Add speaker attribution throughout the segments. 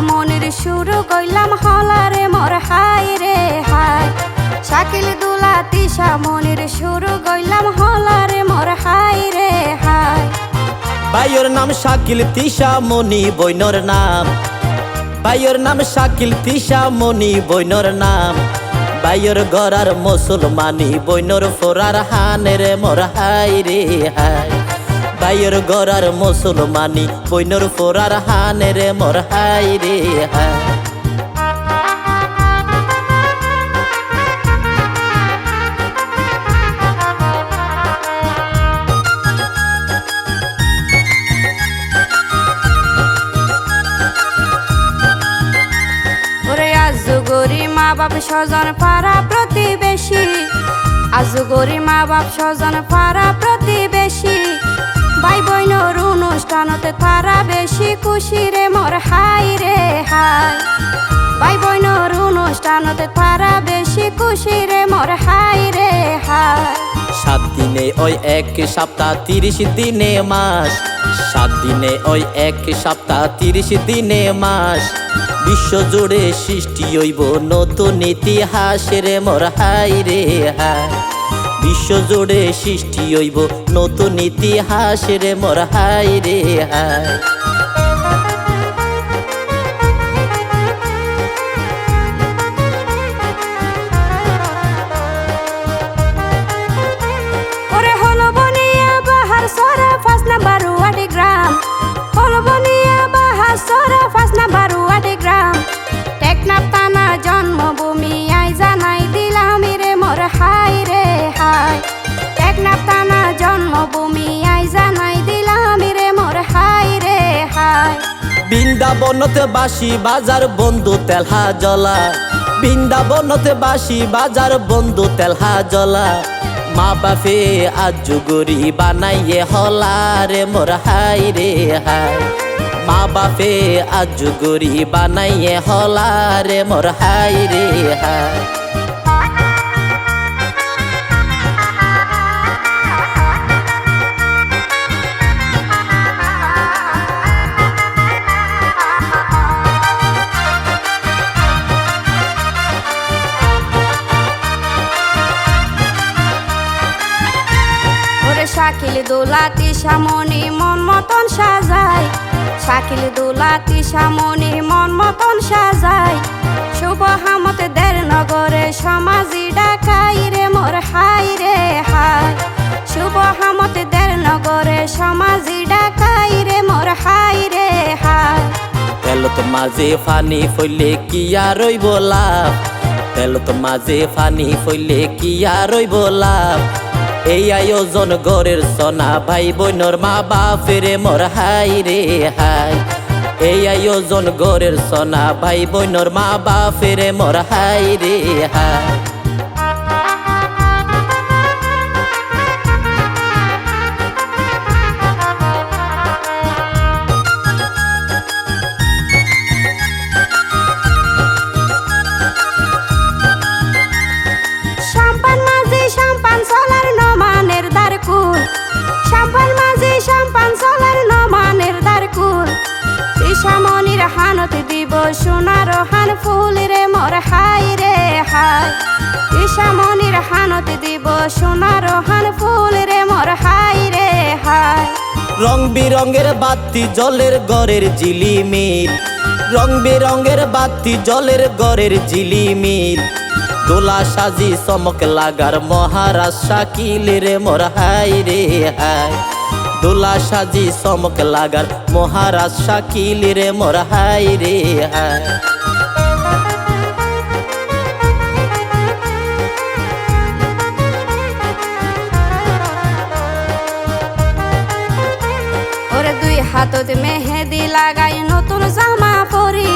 Speaker 1: মনির শুরু কইলাম হলারে মোর হাই রে হাই। শাকিল দুলা তিশা মনির শুরু কইলাম হলারে মোর হাই রে হাই।
Speaker 2: ভাইয়ের নাম শাকিল তিশা মনি বইনর নাম, ভাইয়ের নাম শাকিল তিশা মনি বইনর নাম। ভাইয়ের গড়ার মুসলমানি বইনর ফোরার হানে রে মোর হাই রে হাই। ভাইয়ের গড়ার মুসলমানি বইনর ফোরার হানে রে মোর হাই রে হাই।
Speaker 1: আজুগরি মা বাপ স্বজন পাড়া প্রতিবেশী, আজুগরি মা বাপ স্বজন পাড়া প্রতিবেশী। ভাই বোনের অনুষ্ঠানতে তারা বেশি খুশি রে মোর হাই রে হাই। ভাই বোনের অনুষ্ঠানতে তারা বেশি খুশি রে মোর হাই রে হাই।
Speaker 2: 7 দিনে ওই 1 সপ্তাহ 30 দিনে মাস, 7 দিনে ওই 1 সপ্তাহ 30 দিনে মাস। বিশ্ব জুড়ে সৃষ্টি হইব নতুন ইতিহাস রে মোর হাই রে হাই। বিশ্ব জুড়ে সৃষ্টি হইব নতুন ইতিহাস রে মোর হাই রে হাই।
Speaker 1: ওরে হলো বনিয়া বাহার সরা 5 নাম্বার ওয়ার্ডে গ্রাম, হলো বনিয়া বাহার সরা 5 নাম্বার ওয়ার্ডে গ্রাম। টেকনাফ থানা জন্মভূমি আই জানাই দিলাম রে মোর হাই রে হাই। টেকনাফ থানা জন্মভূমি আই জানাই দিলাম রে মোর হাই রে হাই।
Speaker 2: বৃন্দাবনতে বাসি বাজার বন্ধু তেলহা জলা, বৃন্দাবনতে বাসি বাজার বন্ধু তেলহা জলা। মা বাপে আজুগরি বানাইয়ে হলা রে মোর হাই রে হাই। মা বাপে আজুগরি বানাইয়ে হলা রে মোর হাই রে হাই।
Speaker 1: শাকিল দুলা তিশা মনি মন মতন সাজাই, শাকিল দুলা তিশা মনি মন মতন সাজাই। শুভ হামতে দের নগরে সমাজি ডাকাই রে মোর হাই রে হাই। শুভ হামতে দের নগরে সমাজি ডাকাই রে মোর হাই রে হাই।
Speaker 2: তেলত মাঝে ফানি ফইলে কি আর রইব লাভ, তেলত মাঝে ফানি ফইলে কি আর রইব লাভ। এই আয়োজন গরের সোনা ভাই বোনর মা বাপের মোর হাই রে হাই। এই আয়োজন গরের সোনা ভাই বোনর মা বাপের মোর হাই রে হাই।
Speaker 1: মনির হানত দিব সোনার হান ফুল রে মোর হাই রে হাই। ঈশা মনির হানত দিব সোনার হান ফুল রে মোর হাই রে হাই।
Speaker 2: রং বিরঙের বাতি জলের গড়ের ঝিলিমিল, রং বেরঙের বাতি জলের গড়ের ঝিলিমিল। দোলা সাজি চমক লাগার মহারাজ শাকিল রে মোর হাই রে হাই। দোলা সাজি চমক লাগার মহারাজ শাকিল রে মোর হাই রে হাই।
Speaker 1: ওরে 2 হাতত মেহেদি লাগাই নতুন জামা পরি,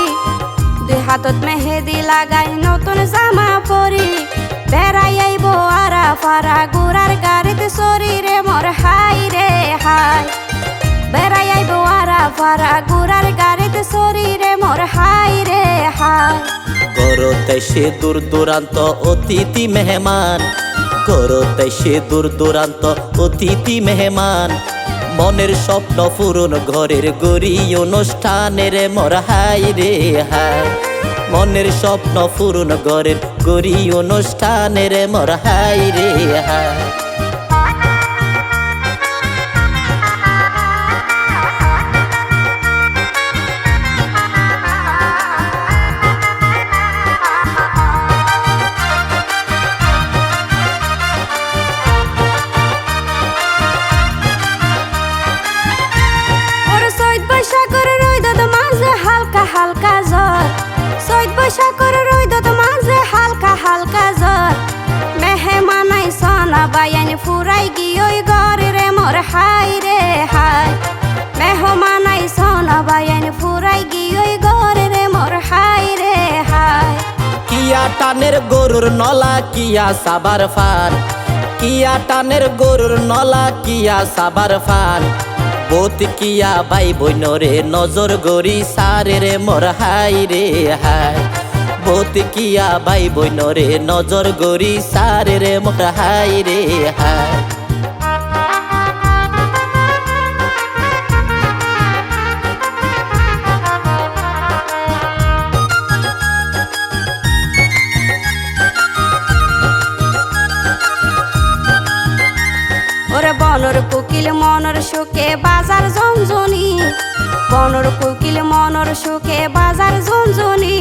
Speaker 1: 2 হাতত মেহেদি লাগাই নতুন জামা পরি। বেড়াই আইব আরা ফারা গুড়ার গাড়িতে শরীরে মোর হাই রে হাই। বেড়াই আইব আরা ফারা গুড়ার গাড়িতে শরীরে মোর হাই রে হাই।
Speaker 2: করতে সে দূর দূরান্ত অতিথি মেহমান, করতে সে দূর দূরান্ত অতিথি মেহমান। মনের স্বপ্ন পূরণ ঘরের গড়ি অনুষ্ঠানের মোর হাই রে হাই মনের স্বপ্ন পূরণ ঘরের গড়ি অনুষ্ঠানের মোর হাই রে হাই
Speaker 1: হালকা জ্বর চৈত বৈশাখর রোদত মাঝে হালকা হালকা জ্বর মেহমানাই সোনা বায়ান ফুরাই গিয়ে ঘরে রে মোর হাই রে হাই মেহমানাই সোনা বায়ান ফুরাই গিয়ে ঘরে রে মোর হাই রে হাই
Speaker 2: কিয়া টানের গরুর নলা কিয়া সাবার ফান কিয়া টানের গরুর নলা কিয়া সাবার ফান বোত কিয়া বাই বইনরে নজর গরি সারে রে মোর হাই রে হাই বোত কিয়া বাই বইনরে নজর গরি সারে রে মোর হাই রে হাই
Speaker 1: ওরে বনর কোকিল মনর সুখে বাজার জমজনি বনর কোকিল মনর সুখে বাজার জমজনি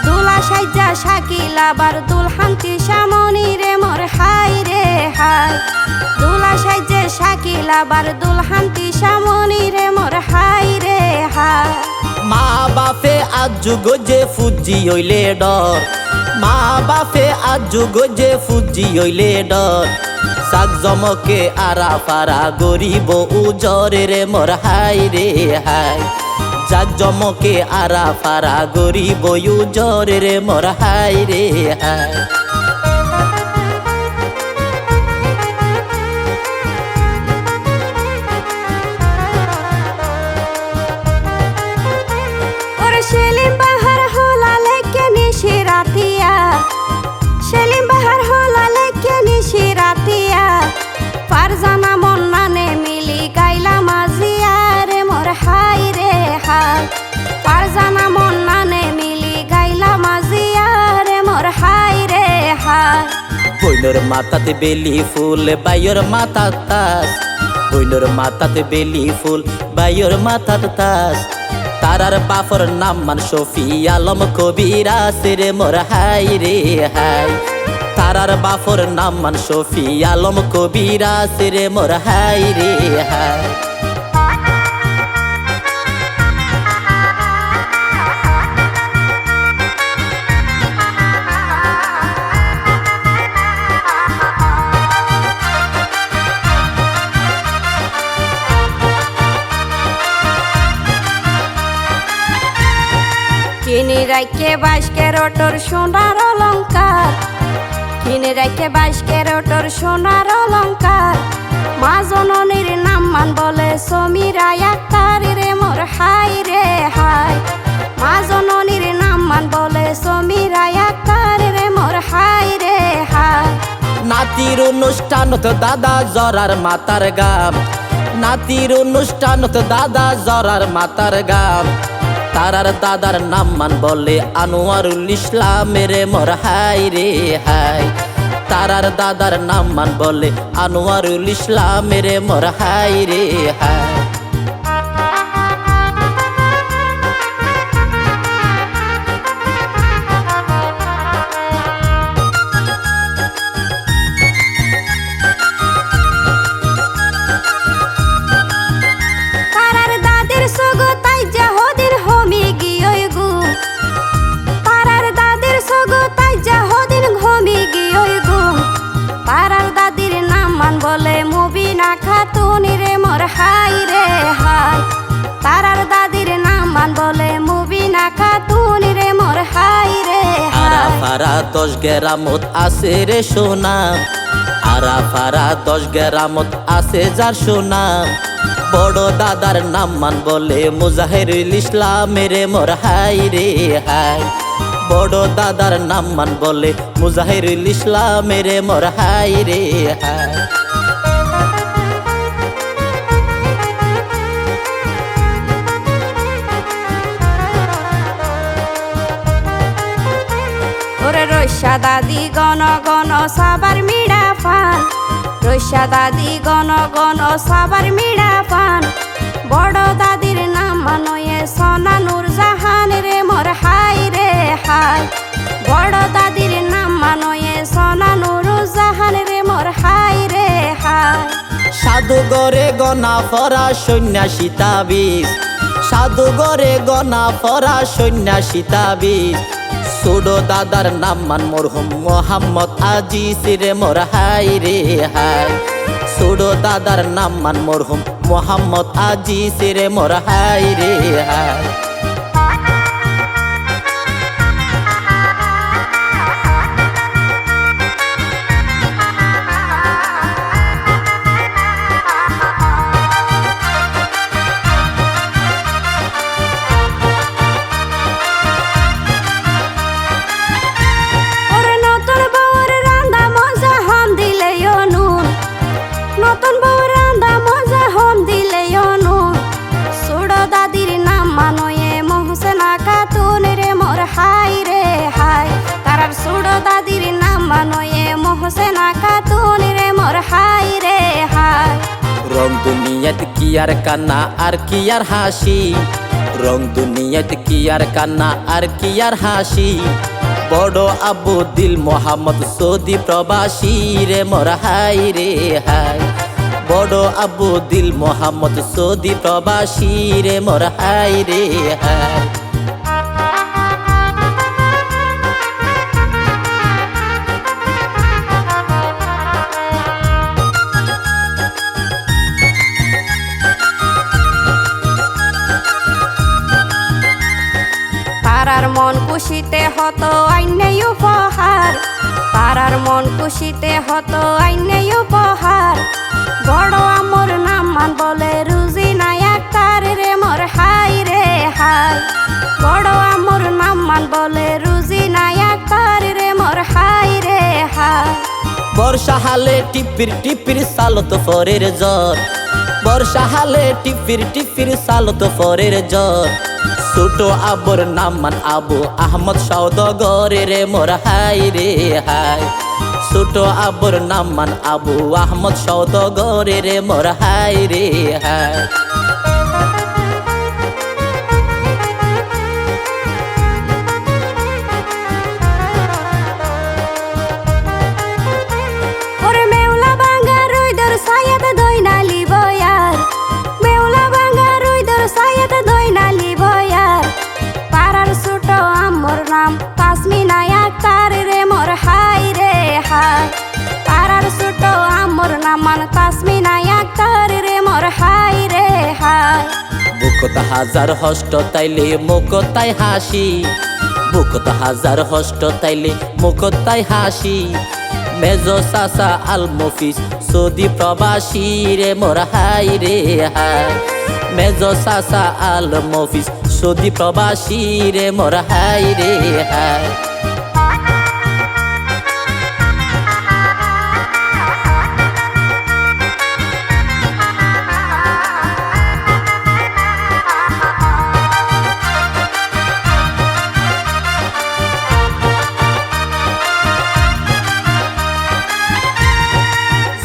Speaker 1: দুলা সাজ্জা শাকিল আবার দুলহান্তি সামনি রে মোর হাই রে হাই দুলা সাজ্জা শাকিল আবার দুলহান্তি সামনি রে মোর হাই রে হাই
Speaker 2: মা বাপে আজু গজে ফুজি হইলে ডর মা বাপে আজু গজে ফুজি হইলে ডর সাক জমকে আরা ফারা গরিব উজরে রে মোর হাই রে হাই জাক জমকে আরা ফারা গরিব উজরে রে মোর হাই রে হাই
Speaker 1: সেলিম বাহার হলা লেকে নিশি রাতিয়া সেলিম বাহার হলা লেকে নিশি রাতিয়া ফারজানা মন্নানে মিলি গাইলা মাজিয়া রে মোর হাই রে হাই ফারজানা মন্নানে মিলি গাইলা মাজিয়া রে মোর হাই রে হাই
Speaker 2: বইনর মাথাতে বেলি ফুল বাইর মাথা তাস বইনর মাথাতে বেলি ফুল বাইর মাথা তাস তারার বাপর নাম মান শফি আলম কবিরাস রে মোর হাই রে হাই তারার বাপর নাম মান শফি আলম কবিরাস রে মোর হাই রে হাই
Speaker 1: কিনে রাখে 22 ক্যারেটের সোনার অলংকার কিনে রাখে 22 ক্যারেটের সোনার অলংকার মা জননীর নাম মান বলে সমীরা আক্তার রে মোর হাই রে হাই মা জননীর নাম মান বলে সমীরা আক্তার রে মোর হাই রে হাই
Speaker 2: নাতির অনুষ্ঠানত দাদা জরার মাতার গাম নাতির অনুষ্ঠানত দাদা জরার মাতার গাম তারার দাদার নাম মান বলে আনোয়ারুল ইসলাম রে মোর হাই রে হাই তারার দাদার নাম মান বলে আনোয়ারুল ইসলাম রে মোর হাই রে হাই
Speaker 1: বলে মুবিনা খাতুন রে মোর হাই রে হাই তারার দাদির নাম মান বলে মুবিনা খাতুন রে মোর হাই রে
Speaker 2: আরা ফারা 10 গ্রামত আছে রে সোনা আরা ফারা 10 গ্রামত আছে যার সোনা বড় দাদার নাম মান বলে মুজাহিরুল ইসলাম রে মোর হাই রে হাই বড় দাদার নাম মান বলে মুজাহিরুল ইসলাম রে মোর হাই রে হাই
Speaker 1: রৈশা দাদি গণ গণ সাবার মিড়া ফান রৈশা দাদি গণ গণ সাবার মিড়া ফান বড় দাদির নাম মানয়ে সোনা নূর জাহান রে মোর হাই রে হাই বড় দাদির নাম মানয়ে সোনা নূর জাহান রে মোর হাই রে হাই
Speaker 2: সাধুগরে গনা ফরা সন্ন্যাসী তাবিজ সাধুগরে গনা ফরা সন্ন্যাসী তাবিজ ছোড়ো দাদার নাম মান মরহুম মোহাম্মদ আজিজ রে মোর হাই রে হাই ছোড়ো দাদার নাম মান মরহুম মোহাম্মদ আজিজ রে মোর হাই রে হাই
Speaker 1: নতুন বউ রান্দা মজা হম দিলে অনু সুড়ো দাদির নাম মানয়ে মোহসেনা খাতুন রে মোর হাই রে হাই তারার সুড়ো দাদির নাম মানয়ে মোহসেনা খাতুন রে মোর হাই রে হাই
Speaker 2: রং দুনিয়াত কি আর কান্না আর কি আর হাসি রং দুনিয়াত কি আর কান্না আর কি আর হাসি বড় আবু দিল মোহাম্মদ সৌদি প্রবাসী রে মোর হাই রে হাই বড় আবু দিল মোহাম্মদ সৌদি প্রবাসী রে মোর হাই রে হাই
Speaker 1: পাড়ার মন খুশিতে হতো আইনে উপহার পাড়ার মন খুশিতে হতো আইনে উপহার বড় আমর নাম মান বলে রুজি নায়াক তার রে মোর হাই রে হাই বড় আমর নাম মান বলে রুজি নায়াক তার রে মোর হাই রে হাই
Speaker 2: বর্ষা হালে টিপির টিপির সালত ফরের জ্বর বর্ষা হালে টিপির টিপির সালত ফরের জ্বর ছোট আবর নাম মান আবু আহমদ সওদাগর রে মোর হাই রে হাই ছোট আবর নাম মান আবু আহমদ সওদাগর রে মোর হাই রে হাই
Speaker 1: পাড়ার ছোট আমর নামান তাসমিনা আক্তার রে মোর হাই রে হাই
Speaker 2: বুকত হাজার হষ্ট তাইলে মুকতাই হাসি বুকত হাজার হষ্ট তাইলে মুকতাই হাসি মেজো সাসা আল মফিস সৌদি প্রবাসী রে মোর হাই রে হাই মেজো সাসা আল মফিস সৌদি প্রবাসী রে মোর হাই রে হাই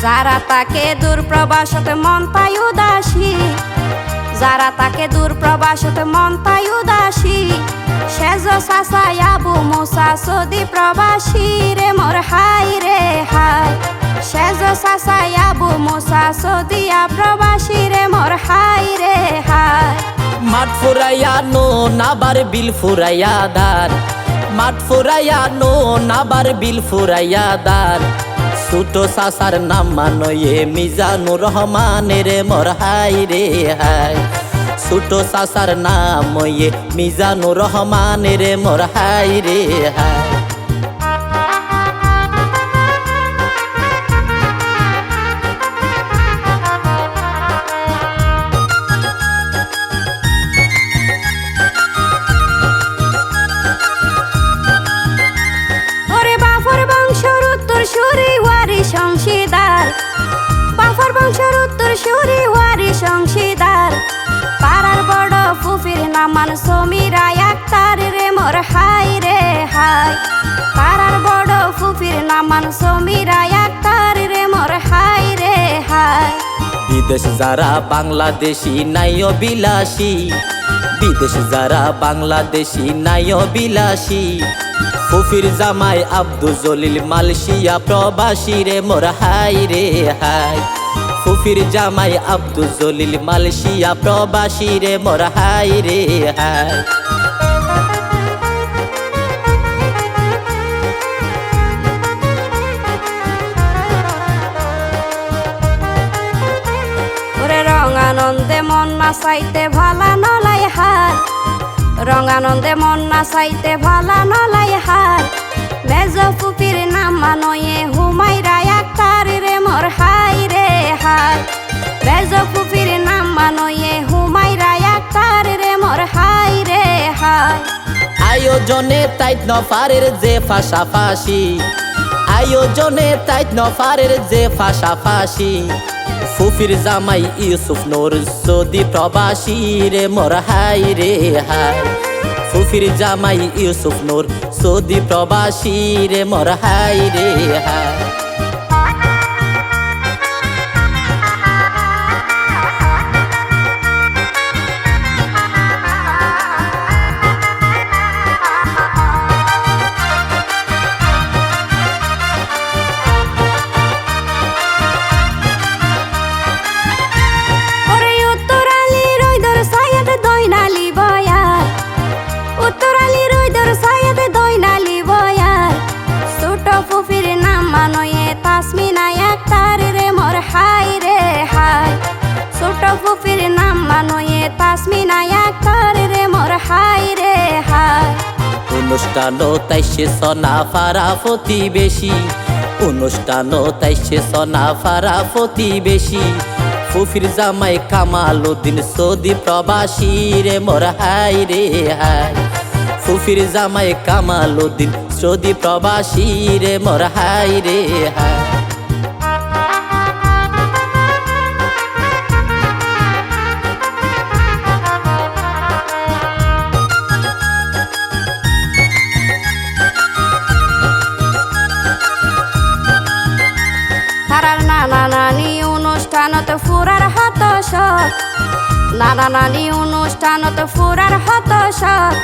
Speaker 1: যারা তাকে দূর প্রবাসত মন পায় উদাসী যারা তাকে দূর প্রবাসত মন পায় উদাসী সেজ সাসা আবু মুসা সৌদি প্রবাসী রে মোর হাই রে হাই সেজ সাসা আবু মুসা সৌদিয়া প্রবাসী রে মোর হাই রে হাই
Speaker 2: মাঠ ফুরাইয়া নো নাবার বিল ফুরাইয়া দান মাঠ ফুরাইয়া নো নাবার বিল ফুরাইয়া দান ছোট সাসার নাম মানয়ে মিজানুর রহমান রে মোর হাই রে হাই ছোট সাসার নাম মিজানুর রহমান রে মোর হাই রে হাই
Speaker 1: বাফর বংশের উত্তর সুরি ওয়ারি সংশীদার পাড়ার বড় ফুফির নামান সমীরা আক্তার রে মোর হাই রে হাই
Speaker 2: বিদেশ যারা বাংলাদেশি নাইও বিলাসী, বিদেশ যারা বাংলাদেশি নাইও বিলাসী। ফুফির জামাই আব্দুল জলিল মালয়েশিয়া প্রবাসী রে মোর হাই রে হাই। ফুফির জামাই আব্দুল জলিল মালয়েশিয়া প্রবাসী রে মোর হাই রে হাই।
Speaker 1: আনন্দে মন নাচাইতে ভালা নলাই হার, রং আনন্দে মন নাচাইতে ভালা নলাই হার। মেজ ফুপির নাম মানয়ে হুমাইরা আক্তার রে মোর হাই রে হাই। মেজ ফুপির নাম মানয়ে হুমাইরা আক্তার রে মোর হাই রে হাই।
Speaker 2: আয়োজনে তাইত নফারের যে ফাঁসাফাঁসি, আয়োজনে তাইত নফারের যে ফাঁসাফাঁসি। ফুফির জামাই ইউসুফ নূর সৌদি প্রবাসী রে মোর হাই রে হাই। ফুফির জামাই ইউসুফ নূর সৌদি প্রবাসী রে মোর হাই রে হাই।
Speaker 1: ফুফির নাম মানয়ে তাসমিনা আক্তার রে মোর হাই রে হাই।
Speaker 2: অনুষ্ঠান তাইছে সনা ফারা প্রতিবেশী, অনুষ্ঠান তাইছে সনা ফারা প্রতিবেশী। ফুফির জামাই কামাল উদ্দিন সৌদি প্রবাসী রে মোর হাই রে হাই। ফুফির জামাই কামাল উদ্দিন সৌদি প্রবাসী রে মোর হাই রে হাই।
Speaker 1: নানা নানি অনুষ্ঠানত ফুরার হত শখ, নানা নানি অনুষ্ঠানত ফুরার হত শখ।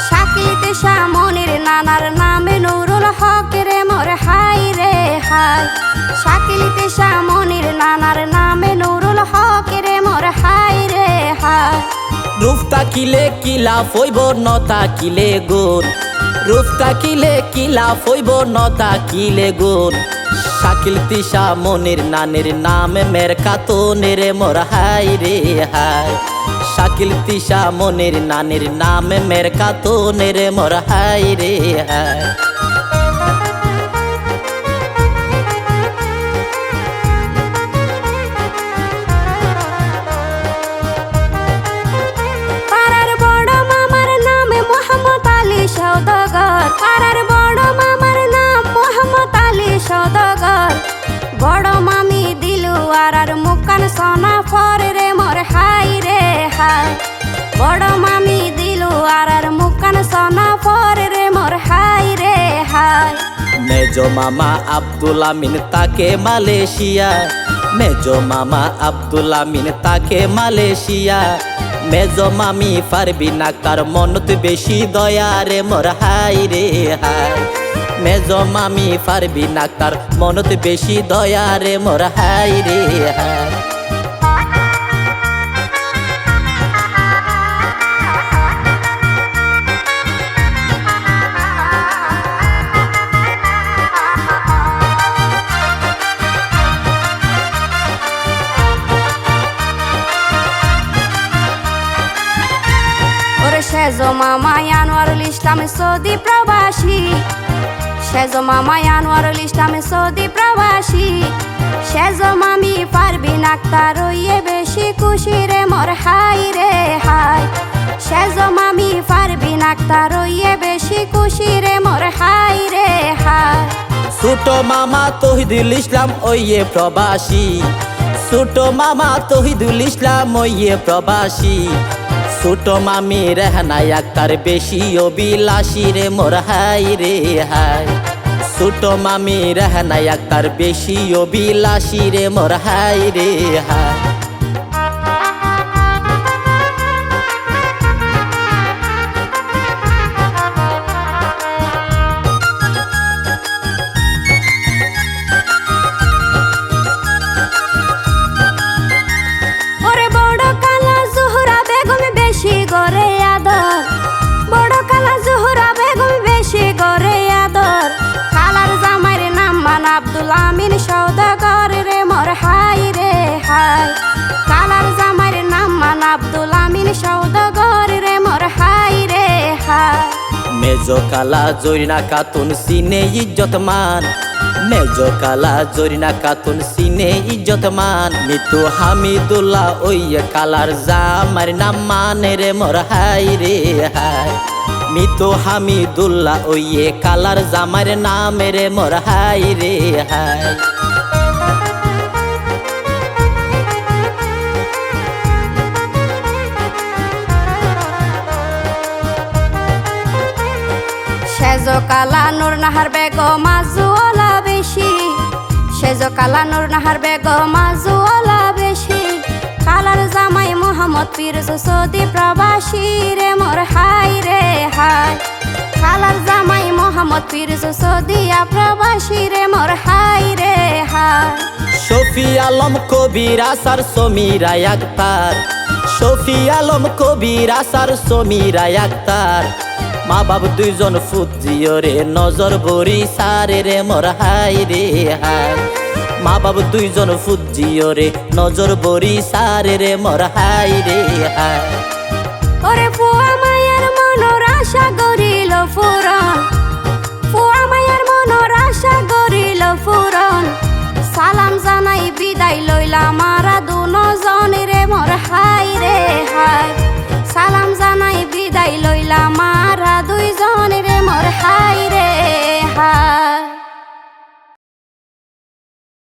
Speaker 1: শাকিলিতে শামনির নানার নামে নুরুল হক রে মোর হাই রে হাই। শাকিলিতে শামনির নানার নামে নুরুল হক রে মোর হাই রে হাই।
Speaker 2: রূপ তাকিলে কিলা ফইব নতা কিলে গুণ, রূপ তাকিলে কিলা ফইব নতা কিলে গুণ। শাকিল তিশা মনির নানির নাম মের কাতনের মোর হাই রে হাই। শাকিল তিশা মনির নানির নাম মের কাতনের মোর হাই রে হাই।
Speaker 1: পাড়ার বড় মামার নাম মোহাম্মদ আলী সওদাগর, পাড়ার বড় মামার নাম মোহাম্মদ আলী সওদাগর। বড় মামি দিলুয়ার আর মুকান সোনা ফর রে মোর হাই রে হাই। বড় মামি দিলুয়ার আর মুকান সোনা ফর রে মোর হাই রে হাই।
Speaker 2: মেজো মামা আব্দুল আমিন তাকে মালয়েশিয়া, মেজো মামা আব্দুল আমিন তাকে মালয়েশিয়া। মেজো মামি পারবিন আক্তার মনত বেশি দয়া রে মোর হাই রে হাই। মেজো মামি পারবিন আক্তার মনত বেশি দয়া রে মোর হাই রে হাই।
Speaker 1: সেজো মামা আনোয়ারুল ইসলাম সৌদি প্রবাসী, সেজো মামা আনোয়ারুল ইসলাম সৌদি প্রবাসী। সেজো মামি পারবিন আক্তার রইয়ে বেশি খুশি রে মোর হাই রে হাই। সেজো মামি পারবিন আক্তার রইয়ে বেশি খুশি রে মোর হাই রে হাই।
Speaker 2: ছোট মামা তহিদুল ইসলাম ওইয়ে প্রবাসী, ছোট মামা তহিদুল ইসলাম ওইয়ে প্রবাসী। ছোট মামি রেহানা আক্তার বেশি অবিলাসী রে মোর হাই রে হাই। ছোট মামি রেহানা আক্তার বেশি অবিলাসী রে মোর হাই রে হাই। মেজো কালা জরিনা খাতুন সিনে ইজ্জত মান মেজো কালা জরিনা খাতুন সিনে ইজ্জত মান মিতু হামিদুল্লাহ ওই কালার জামার নাম মানে রে মোর হাই রে হাই মিতু হামিদুল্লাহ ওই কালার জামার নাম রে মোর হাই রে হাই
Speaker 1: সেজো কালা নূর নাহার বেগম মাজুওয়ালা বেশি সেজো কালা নূর নাহার বেগম মাজুওয়ালা বেশি কালার জামাই মোহাম্মদ পীর সৌদি প্রবাসী রে মোর হাই রে হাই কালার জামাই মোহাম্মদ পীর সৌদিয়া প্রবাসী রে মোর হাই রে হাই
Speaker 2: শফি আলম কবির আসার সমীরা আক্তার শফি আলম কবির আসার সমীরা আক্তার মা বাপ দুইজন ফুজিও রে নজর বরি সারে রে মোর হাই রে হাই মা বাপ দুইজন ফুজিও রে নজর বরি সারে রে মোর হাই রে হাই
Speaker 1: ওরে ফুয়া মায়ের মনোর আশা গরিল ফুরন ফুয়া মায়ের মনোর আশা গরিল ফুরন সালাম জানাই বিদায় লইলাম মারা দুজন রে মোর হাই রে হাই সালাম জানাই বিদায় লইলাম মারা দুইজন রে মোর হাই রে